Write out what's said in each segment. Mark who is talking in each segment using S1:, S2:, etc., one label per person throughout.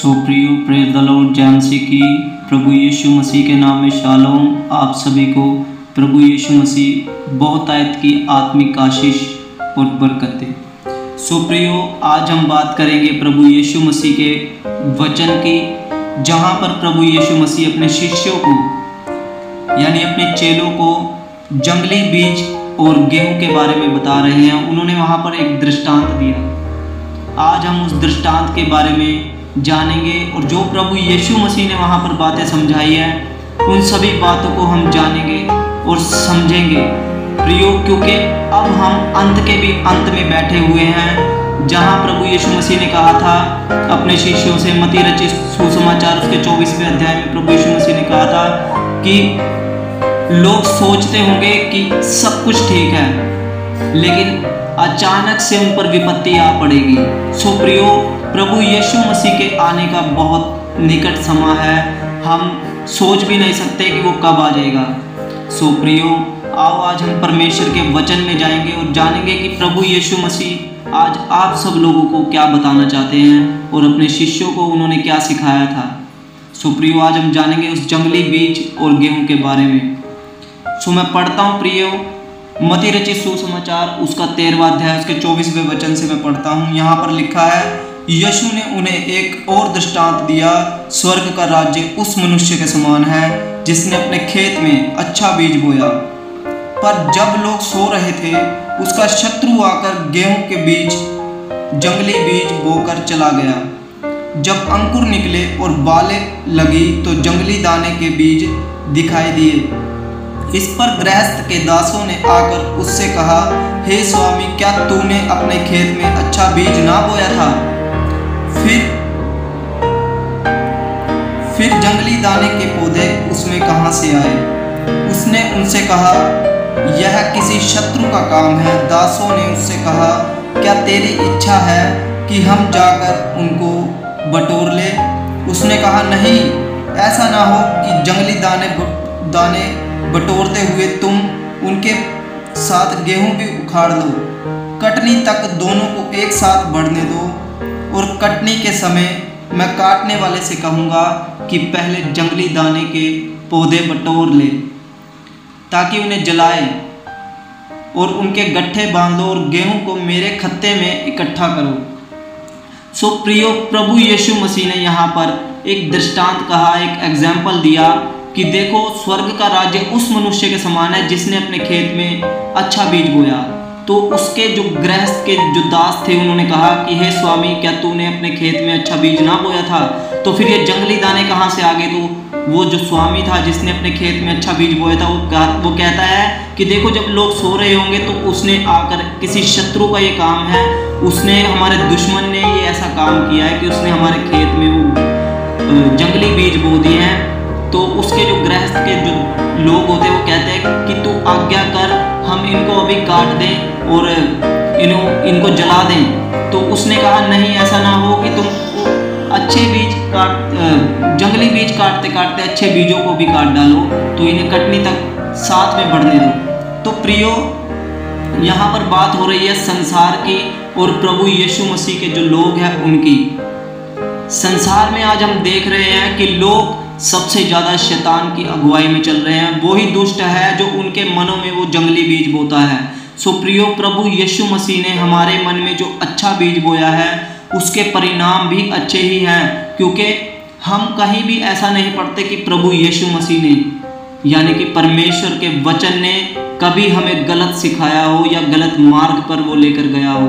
S1: सो प्रियो praise the Lord जैमसी की प्रभु यीशु मसीह के नाम में शालोम। आप सभी को प्रभु यीशु मसीह बहुत आयत की आत्मिक आशीष और बरकतें। सो प्रियो आज हम बात करेंगे प्रभु यीशु मसीह के वचन की, जहाँ पर प्रभु यीशु मसीह अपने शिष्यों को यानी अपने चेलों को जंगली बीज और गेहूं के बारे में बता रहे हैं। उन्होंने वहाँ पर एक दृष्टांत दिया। आज हम उस दृष्टांत के बारे में जानेंगे और जो प्रभु यीशु मसीह ने वहाँ पर बातें समझाई हैं उन सभी बातों को हम जानेंगे और समझेंगे प्रियो, क्योंकि अब हम अंत के भी अंत में बैठे हुए हैं, जहाँ प्रभु यीशु मसीह ने कहा था अपने शिष्यों से, मत्ती रचित सुसमाचार उसके 24वें अध्याय में प्रभु यीशु मसीह ने कहा था कि लोग सोचते होंगे कि सब कुछ ठीक है, लेकिन अचानक से उन पर विपत्ति आ पड़ेगी। सो प्रियो, प्रभु यीशु मसीह के आने का बहुत निकट समय है, हम सोच भी नहीं सकते कि वो कब आ जाएगा। सो प्रियो, आओ आज हम परमेश्वर के वचन में जाएंगे और जानेंगे कि प्रभु यीशु मसीह आज आप सब लोगों को क्या बताना चाहते हैं और अपने शिष्यों को उन्होंने क्या सिखाया था। सो प्रियो, आज हम जानेंगे उस जंगली बीज और गेहूं के बारे में। सो मैं पढ़ता हूँ प्रियो, मत्ती रचित सुसमाचार उसका 13वां अध्याय उसके 24वें वचन से मैं पढ़ता हूँ। यहाँ पर लिखा है, यीशु ने उन्हें एक और दृष्टांत दिया, स्वर्ग का राज्य उस मनुष्य के समान है जिसने अपने खेत में अच्छा बीज बोया। पर जब लोग सो रहे थे, उसका शत्रु आकर गेहूं के बीज जंगली बीज बोकर चला गया। जब अंकुर निकले और बालें लगी तो जंगली दाने के बीज दिखाई दिए। इस पर गृहस्थ के दासों ने आकर उससे कहा, हे स्वामी, क्या तूने अपने खेत में अच्छा बीज ना बोया था? फिर जंगली दाने के पौधे उसमें कहाँ से आए? उसने उनसे कहा, यह किसी शत्रु का काम है। दासों ने उससे कहा, क्या तेरी इच्छा है कि हम जाकर उनको बटोर ले? उसने कहा, नहीं, ऐसा ना हो कि जंगली दाने बटोरते हुए तुम उनके साथ गेहूं भी उखाड़ लो। कटनी तक दोनों को एक साथ बढ़ने दो, और कटनी के समय मैं काटने वाले से कहूँगा कि पहले जंगली दाने के पौधे बटोर ले, ताकि उन्हें जलाए और उनके गट्ठे बांधो और गेहूं को मेरे खत्ते में इकट्ठा करो। सो प्रियो, प्रभु यीशु मसीह ने यहाँ पर एक दृष्टांत कहा, एक एग्जाम्पल दिया कि देखो, स्वर्ग का राज्य उस मनुष्य के समान है जिसने अपने खेत में अच्छा बीज बोया। तो उसके जो गृहस्थ के जो दास थे उन्होंने कहा कि हे स्वामी, क्या तूने अपने खेत में अच्छा बीज ना बोया था? तो फिर ये जंगली दाने कहाँ से आ गए? तो वो जो स्वामी था जिसने अपने खेत में अच्छा बीज बोया था, वो कहता है कि देखो, जब लोग सो रहे होंगे तो उसने आकर, किसी शत्रु का ये काम है, उसने, हमारे दुश्मन ने ये ऐसा काम किया है कि उसने हमारे खेत में वो जंगली बीज बो दिए हैं। तो उसके जो गृहस्थ के जो लोग होते हैं वो कहते हैं कि तू आज्ञा कर, हम इनको अभी काट दें और इनको जला दें। तो उसने कहा, नहीं, ऐसा ना हो कि तुम अच्छे बीज जंगली बीज काटते काटते अच्छे बीजों को भी काट डालो, तो इन्हें कटनी तक साथ में बढ़ने दो। तो प्रियो, यहाँ पर बात हो रही है संसार की और प्रभु यीशु मसीह के जो लोग हैं उनकी। संसार में आज हम देख रहे हैं कि लोग सबसे ज़्यादा शैतान की अगुवाई में चल रहे हैं। वही दुष्ट है जो उनके मनों में वो जंगली बीज बोता है। सो प्रियो, प्रभु यीशु मसीह ने हमारे मन में जो अच्छा बीज बोया है उसके परिणाम भी अच्छे ही हैं, क्योंकि हम कहीं भी ऐसा नहीं पढ़ते कि प्रभु यीशु मसीह ने, यानी कि परमेश्वर के वचन ने कभी हमें गलत सिखाया हो या गलत मार्ग पर वो लेकर गया हो।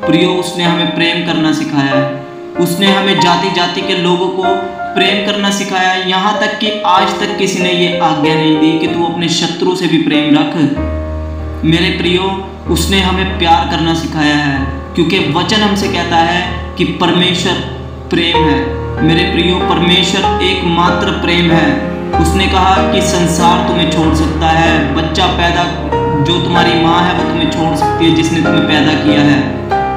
S1: प्रियो, उसने हमें प्रेम करना सिखाया है। उसने हमें जाति जाति के लोगों को प्रेम करना सिखाया है। यहाँ तक कि आज तक किसी ने ये आज्ञा नहीं दी कि तू अपने शत्रु से भी प्रेम रख। मेरे प्रियो, उसने हमें प्यार करना सिखाया है, क्योंकि वचन हमसे कहता है कि परमेश्वर प्रेम है। मेरे प्रियो, परमेश्वर एकमात्र प्रेम है। उसने कहा कि संसार तुम्हें छोड़ सकता है, बच्चा पैदा, जो तुम्हारी माँ है वो तुम्हें छोड़ सकती है जिसने तुम्हें पैदा किया है,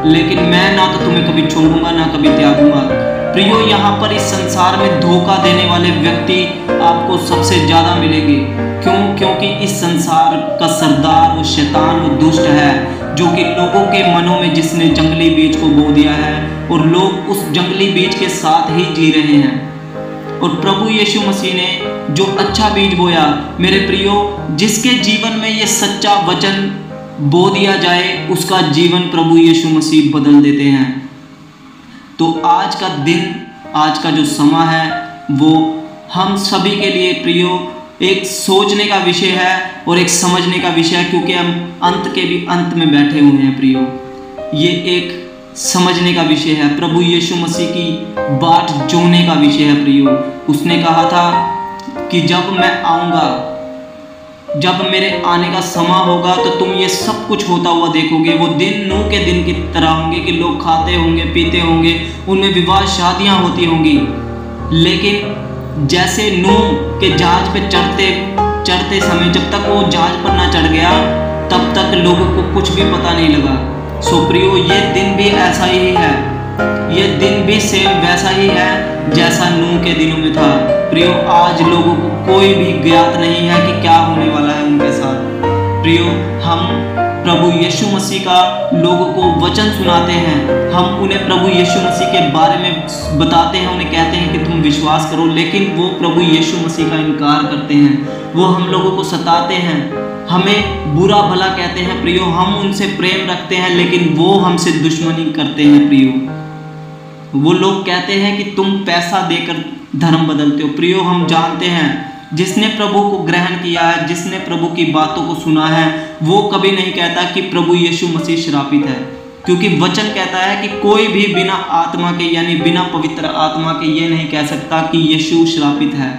S1: लेकिन मैं ना तो तुम्हें कभी छोड़ूंगा ना कभी त्यागूंगा। प्रियो, यहाँ पर इस संसार में धोखा देने वाले व्यक्ति आपको सबसे ज़्यादा मिलेंगे। क्यों? क्योंकि इस संसार का सरदार वो शैतान, वो दुष्ट है, जो कि लोगों के मनों में जिसने जंगली बीज को बो दिया है और लोग उस जंगली बीज के साथ ही जी रहे हैं। और प्रभु यीशु मसीह ने जो अच्छा बीज बोया, मेरे प्रियो, जिसके जीवन में ये सच्चा वचन बो दिया जाए उसका जीवन प्रभु यीशु मसीह बदल देते हैं। तो आज का दिन, आज का जो समय है वो हम सभी के लिए प्रियो एक सोचने का विषय है और एक समझने का विषय है, क्योंकि हम अंत के भी अंत में बैठे हुए हैं प्रियो। ये एक समझने का विषय है, प्रभु यीशु मसीह की बाट जोने का विषय है प्रियो। उसने कहा था कि जब मैं आऊँगा, जब मेरे आने का समय होगा तो तुम ये सब कुछ होता हुआ देखोगे। वो दिन नूह के दिन की तरह होंगे कि लोग खाते होंगे, पीते होंगे, उनमें विवाह शादियाँ होती होंगी, लेकिन जैसे नूह के जहाज पे चढ़ते समय जब तक वो जहाज पर ना चढ़ गया तब तक लोगों को कुछ भी पता नहीं लगा। सो प्रियो, ये दिन भी ऐसा ही है, ये दिन भी सेम वैसा ही है जैसा नूह के दिनों में था प्रियो। आज लोगों को कोई भी ज्ञात नहीं है कि क्या होने वाला है उनके साथ। प्रियो, हम प्रभु यीशु मसीह का लोगों को वचन सुनाते हैं, हम उन्हें प्रभु यीशु मसीह के बारे में बताते हैं, उन्हें कहते हैं कि तुम विश्वास करो, लेकिन वो प्रभु यीशु मसीह का इनकार करते हैं। वो हम लोगों को सताते हैं, हमें बुरा भला कहते हैं प्रियो। हम उनसे प्रेम रखते हैं लेकिन वो हमसे दुश्मनी करते हैं प्रियो। वो लोग कहते हैं कि तुम पैसा देकर धर्म बदलते हो। प्रियो, हम जानते हैं जिसने प्रभु को ग्रहण किया है, जिसने प्रभु की बातों को सुना है, वो कभी नहीं कहता कि प्रभु यीशु मसीह श्रापित है, क्योंकि वचन कहता है कि कोई भी बिना आत्मा के यानी बिना पवित्र आत्मा के ये नहीं कह सकता कि यीशु श्रापित है,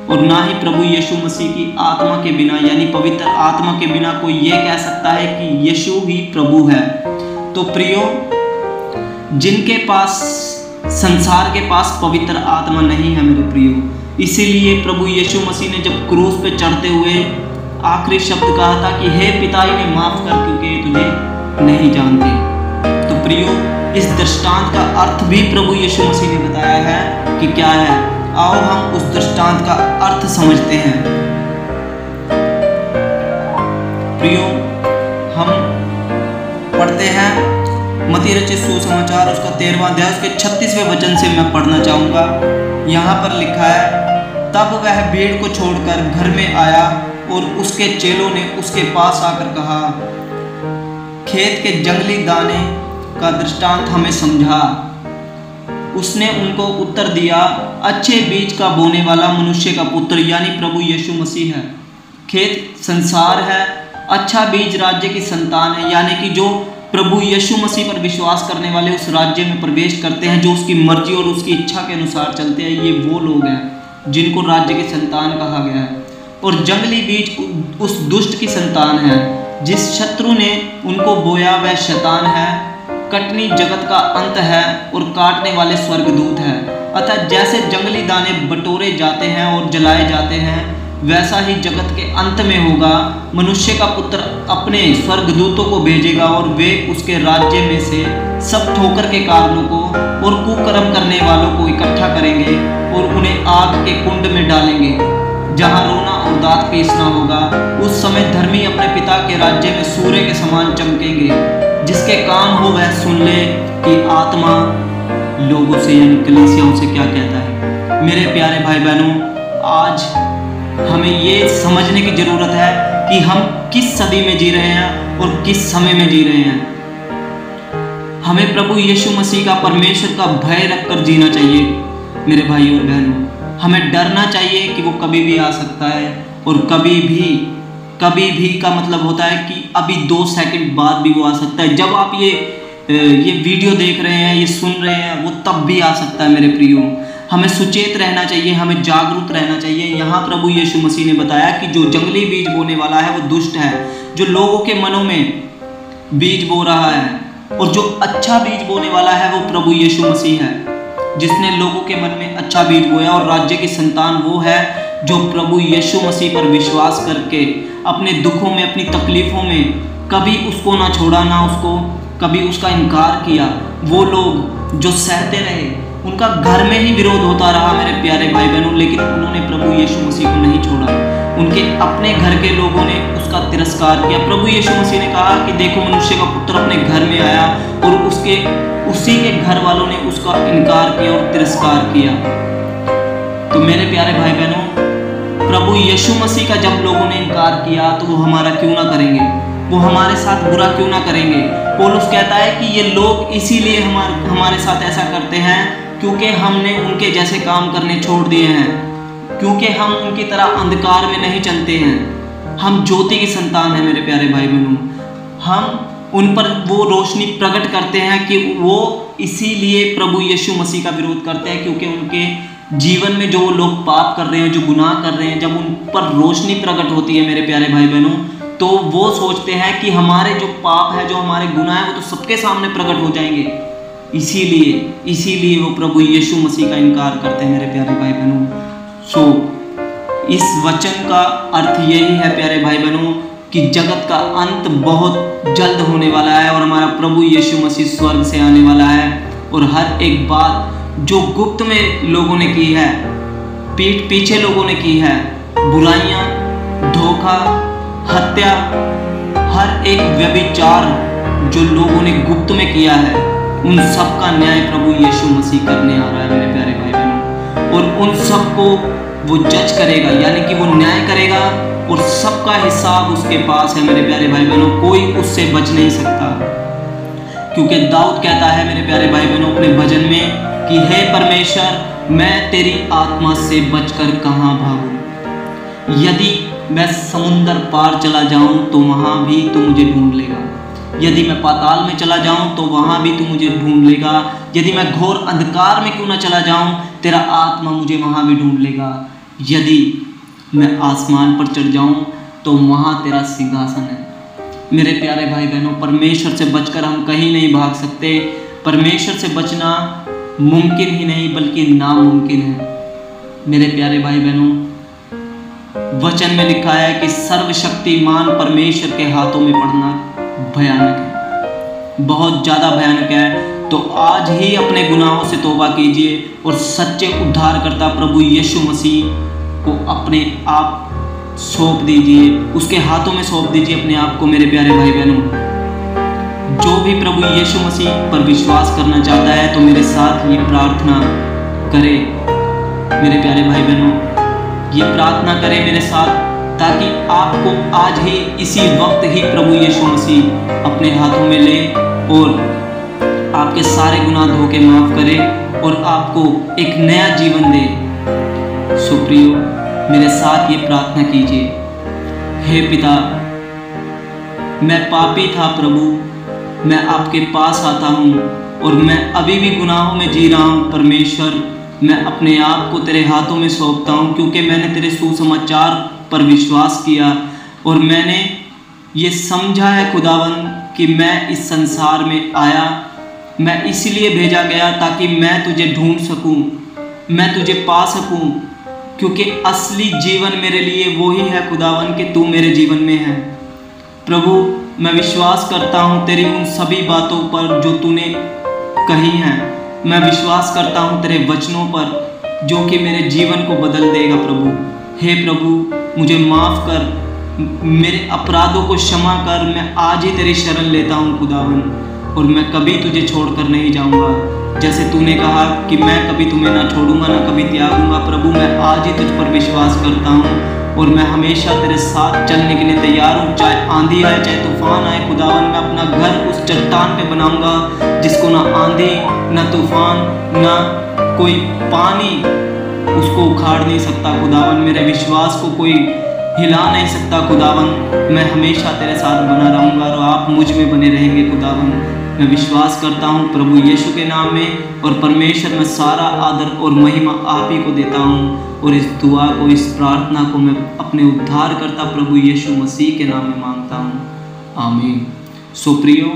S1: और ना ही प्रभु यीशु मसीह की आत्मा के बिना यानी पवित्र आत्मा के बिना कोई ये कह सकता है कि यीशु ही प्रभु है। तो प्रियो, जिनके पास, संसार के पास पवित्र आत्मा नहीं है मेरे प्रियो, इसीलिए प्रभु यीशु मसीह ने जब क्रूस पे चढ़ते हुए आखिरी शब्द कहा था कि हे पिता, इन्हें माफ कर क्योंकि ये तुझे नहीं जानते। तो प्रियो, इस दृष्टांत का अर्थ भी प्रभु यीशु मसीह ने बताया है कि क्या है। आओ हम उस दृष्टांत का अर्थ समझते हैं। प्रियो, हम पढ़ते हैं मत्ती रचित सुसमाचार उसका 13वां अध्याय उसके 36वें वचन से मैं पढ़ना चाहूँगा। यहाँ पर लिखा है, तब वह भीड़ को छोड़कर घर में आया और उसके चेलों ने उसके पास आकर कहा, खेत के जंगली दाने का दृष्टांत हमें समझा। उसने उनको उत्तर दिया, अच्छे बीज का बोने वाला मनुष्य का पुत्र यानी प्रभु यीशु मसीह है। खेत संसार है, अच्छा बीज राज्य की संतान है, यानी कि जो प्रभु यीशु मसीह पर विश्वास करने वाले उस राज्य में प्रवेश करते हैं, जो उसकी मर्जी और उसकी इच्छा के अनुसार चलते हैं, ये वो लोग हैं जिनको राज्य की संतान कहा गया है। और जंगली बीज उस दुष्ट की संतान है, जिस शत्रु ने उनको बोया वह शैतान है। कटनी जगत का अंत है और काटने वाले स्वर्गदूत हैं। अतः जैसे जंगली दाने बटोरे जाते हैं और जलाए जाते हैं, वैसा ही जगत के अंत में होगा। मनुष्य का पुत्र अपने स्वर्गदूतों को भेजेगा और वे उसके राज्य में से सब ठोकर के कारणों को और कुकर्म करने वालों को इकट्ठा करेंगे और उन्हें आग के कुंड में डालेंगे, जहाँ रोना और दांत पीसना होगा। उस समय धर्मी अपने पिता के राज्य में सूर्य के समान चमकेंगे। जिसके काम हो वह सुन ले कि आत्मा लोगों से यानी कलीसियाओं से क्या कहता है। मेरे प्यारे भाई बहनों, आज हमें ये समझने की ज़रूरत है कि हम किस सदी में जी रहे हैं और किस समय में जी रहे हैं। हमें प्रभु यीशु मसीह का, परमेश्वर का भय रखकर जीना चाहिए मेरे भाई और बहनों। हमें डरना चाहिए कि वो कभी भी आ सकता है, और कभी भी का मतलब होता है कि अभी 2 सेकंड बाद भी वो आ सकता है। जब आप ये वीडियो देख रहे हैं, ये सुन रहे हैं, वो तब भी आ सकता है मेरे प्रियो। हमें सुचेत रहना चाहिए, हमें जागरूक रहना चाहिए। यहाँ प्रभु यीशु मसीह ने बताया कि जो जंगली बीज बोने वाला है वो दुष्ट है, जो लोगों के मनों में बीज बो रहा है, और जो अच्छा बीज बोने वाला है वो प्रभु यीशु मसीह है, जिसने लोगों के मन में अच्छा बीज बोया। और राज्य की संतान वो है जो प्रभु यीशु मसीह पर विश्वास करके अपने दुखों में, अपनी तकलीफ़ों में कभी उसको ना छोड़ा, ना उसको कभी उसका इनकार किया। वो लोग जो सहते रहे, उनका घर में ही विरोध होता रहा मेरे प्यारे भाई बहनों, लेकिन उन्होंने प्रभु यीशु मसीह को नहीं छोड़ा। उनके अपने घर के लोगों ने उसका तिरस्कार किया। प्रभु यीशु मसीह ने कहा कि देखो मनुष्य का पुत्र अपने घर में आया और उसी के घर वालों ने उसका इनकार किया और तिरस्कार किया। तो मेरे प्यारे भाई बहनों, प्रभु यीशु मसीह का जब लोगों ने इनकार किया तो वो हमारा क्यों ना करेंगे, वो हमारे साथ बुरा क्यों ना करेंगे। पौलुस कहता है कि ये लोग इसीलिए हमारे साथ ऐसा करते हैं क्योंकि हमने उनके जैसे काम करने छोड़ दिए हैं, क्योंकि हम उनकी तरह अंधकार में नहीं चलते हैं। हम ज्योति की संतान हैं मेरे प्यारे भाई बहनों। हम उन पर वो रोशनी प्रकट करते हैं कि वो इसीलिए प्रभु यीशु मसीह का विरोध करते हैं, क्योंकि उनके जीवन में जो लोग पाप कर रहे हैं, जो गुनाह कर रहे हैं, जब उन पर रोशनी प्रकट होती है मेरे प्यारे भाई बहनों, तो वो सोचते हैं कि हमारे जो पाप है, जो हमारे गुनाह है, वो तो सबके सामने प्रकट हो जाएंगे। इसीलिए वो प्रभु यीशु मसीह का इनकार करते हैं मेरे प्यारे भाई बहनों। सो इस वचन का अर्थ यही है प्यारे भाई बहनों कि जगत का अंत बहुत जल्द होने वाला है और हमारा प्रभु यीशु मसीह स्वर्ग से आने वाला है। और हर एक बात जो गुप्त में लोगों ने की है, पीठ पीछे लोगों ने की है, बुराइयां, धोखा, हत्या, हर एक व्यभिचार जो लोगों ने गुप्त में किया है, उन सब का न्याय प्रभु यीशु मसीह करने आ रहा है मेरे प्यारे भाई बहनों। और उन सबको वो जज करेगा, यानी कि वो न्याय करेगा और सबका हिसाब उसके पास है मेरे प्यारे भाई बहनों। कोई उससे बच नहीं सकता, क्योंकि दाऊद कहता है मेरे प्यारे भाई बहनों अपने भजन में कि हे परमेश्वर, मैं तेरी आत्मा से बचकर कहाँ भागूं। यदि मैं समुंदर पार चला जाऊं तो वहां भी तू मुझे ढूंढ लेगा। यदि मैं पाताल में चला जाऊं तो वहां भी तू मुझे ढूंढ लेगा। यदि मैं घोर अंधकार में क्यों ना चला जाऊं, तेरा आत्मा मुझे वहां भी ढूंढ लेगा। यदि मैं आसमान पर चढ़ जाऊं तो वहां तेरा सिंहासन है। मेरे प्यारे भाई बहनों, परमेश्वर से बचकर हम कहीं नहीं भाग सकते। परमेश्वर से बचना मुमकिन ही नहीं बल्कि नामुमकिन है। मेरे प्यारे भाई बहनों, वचन में लिखा है कि सर्वशक्तिमान परमेश्वर के हाथों में पड़ना भयानक है, बहुत ज़्यादा भयानक है। तो आज ही अपने गुनाहों से तौबा कीजिए और सच्चे उद्धारकर्ता प्रभु यीशु मसीह को अपने आप सौंप दीजिए, उसके हाथों में सौंप दीजिए अपने आप को। मेरे प्यारे भाई बहनों, जो भी प्रभु यीशु मसीह पर विश्वास करना चाहता है तो मेरे साथ ये प्रार्थना करे। मेरे प्यारे भाई बहनों, ये प्रार्थना करें मेरे साथ, ताकि आपको आज ही इसी वक्त ही प्रभु यीशु मसीह अपने हाथों में ले और आपके सारे गुनाह धो के माफ करे और आपको एक नया जीवन दे। सुप्रियो, मेरे साथ ये प्रार्थना कीजिए। हे पिता, मैं पापी था प्रभु, मैं आपके पास आता हूँ और मैं अभी भी गुनाहों में जी रहा हूँ। परमेश्वर, मैं अपने आप को तेरे हाथों में सौंपता हूँ, क्योंकि मैंने तेरे सुसमाचार पर विश्वास किया और मैंने ये समझा है खुदावन कि मैं इस संसार में आया, मैं इसलिए भेजा गया ताकि मैं तुझे ढूंढ सकूं, मैं तुझे पा सकूं, क्योंकि असली जीवन मेरे लिए वो ही है खुदावन कि तू मेरे जीवन में है। प्रभु, मैं विश्वास करता हूँ तेरी उन सभी बातों पर जो तूने कही हैं। मैं विश्वास करता हूँ तेरे वचनों पर जो कि मेरे जीवन को बदल देगा। प्रभु, हे प्रभु, मुझे माफ़ कर, मेरे अपराधों को क्षमा कर। मैं आज ही तेरी शरण लेता हूँ खुदावन, और मैं कभी तुझे छोड़कर नहीं जाऊँगा। जैसे तूने कहा कि मैं कभी तुम्हें ना छोड़ूंगा ना कभी त्यागूंगा। प्रभु, मैं आज ही तुझ पर विश्वास करता हूँ और मैं हमेशा तेरे साथ चलने के लिए तैयार हूँ। चाहे आंधी आए, चाहे तूफान आए खुदावन, मैं अपना घर उस चट्टान पे बनाऊंगा जिसको ना आंधी, ना तूफान, ना कोई पानी उसको उखाड़ नहीं सकता खुदावन। मेरे विश्वास को कोई हिला नहीं सकता खुदावन। मैं हमेशा तेरे साथ बना रहूँगा और आप मुझ में बने रहेंगे खुदावन। मैं विश्वास करता हूँ प्रभु यीशु के नाम में, और परमेश्वर में सारा आदर और महिमा आप ही को देता हूँ। और इस दुआ को, इस प्रार्थना को मैं अपने उद्धारकर्ता प्रभु यीशु मसीह के नाम में मांगता हूँ, आमीन। सो प्रियो,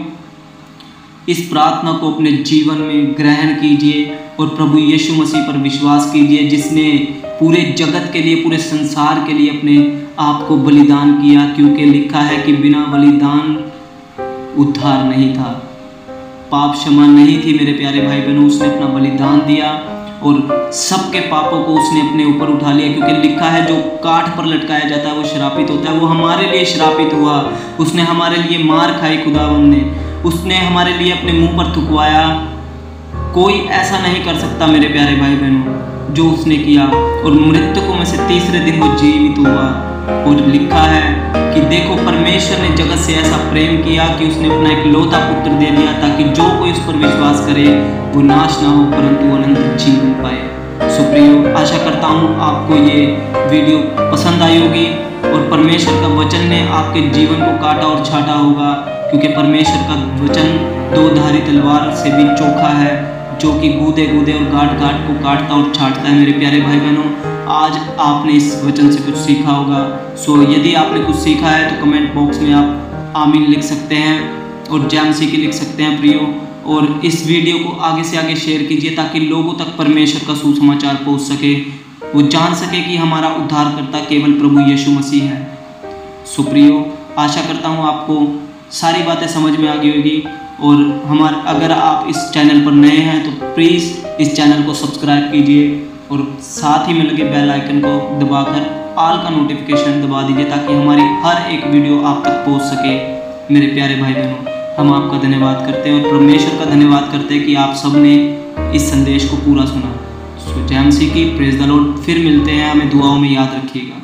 S1: इस प्रार्थना को अपने जीवन में ग्रहण कीजिए और प्रभु यीशु मसीह पर विश्वास कीजिए, जिसने पूरे जगत के लिए, पूरे संसार के लिए अपने आप को बलिदान किया, क्योंकि लिखा है कि बिना बलिदान उद्धार नहीं था, पाप क्षमा नहीं थी। मेरे प्यारे भाई बहनों, उसने अपना बलिदान दिया और सबके पापों को उसने अपने ऊपर उठा लिया, क्योंकि लिखा है जो काठ पर लटकाया जाता है वो श्रापित होता है। वो हमारे लिए श्रापित हुआ, उसने हमारे लिए मार खाई खुदावंद ने, उसने हमारे लिए अपने मुंह पर थुकवाया। कोई ऐसा नहीं कर सकता मेरे प्यारे भाई बहनों जो उसने किया, और मृतकों में से तीसरे दिन वो जीवित हुआ। और लिखा है कि देखो परमेश्वर ने जगत से ऐसा प्रेम किया कि उसने अपना एक लौता पुत्र दे दिया, ताकि जो कोई उस पर विश्वास करे वो नाश ना हो परंतु अनंत जीवन पाए। सो प्रियो, आशा करता हूँ आपको ये वीडियो पसंद आई होगी और परमेश्वर का वचन ने आपके जीवन को काटा और छाटा होगा, क्योंकि परमेश्वर का वचन दो धारी तलवार से भी चोखा है, जो कि गूदे गूदे और गांठ गांठ को काटता और छाटता है। मेरे प्यारे भाई बहनों, आज आपने इस वचन से कुछ सीखा होगा। सो यदि आपने कुछ सीखा है तो कमेंट बॉक्स में आप आमीन लिख सकते हैं और जय मसीह की लिख सकते हैं प्रियो। और इस वीडियो को आगे से आगे शेयर कीजिए ताकि लोगों तक परमेश्वर का सुसमाचार पहुंच सके, वो जान सके कि हमारा उद्धारकर्ता केवल प्रभु यीशु मसीह है। सो प्रियो, आशा करता हूँ आपको सारी बातें समझ में आ गई होगी। और अगर आप इस चैनल पर नए हैं तो प्लीज़ इस चैनल को सब्सक्राइब कीजिए और साथ ही में लगे बेल आइकन को दबाकर ऑल का नोटिफिकेशन दबा दीजिए, ताकि हमारी हर एक वीडियो आप तक पहुंच सके। मेरे प्यारे भाई बहनों, हम आपका धन्यवाद करते हैं और परमेश्वर का धन्यवाद करते हैं कि आप सब ने इस संदेश को पूरा सुना। सो जय मसीह की, प्रेज द लॉर्ड। फिर मिलते हैं, हमें दुआओं में याद रखिएगा।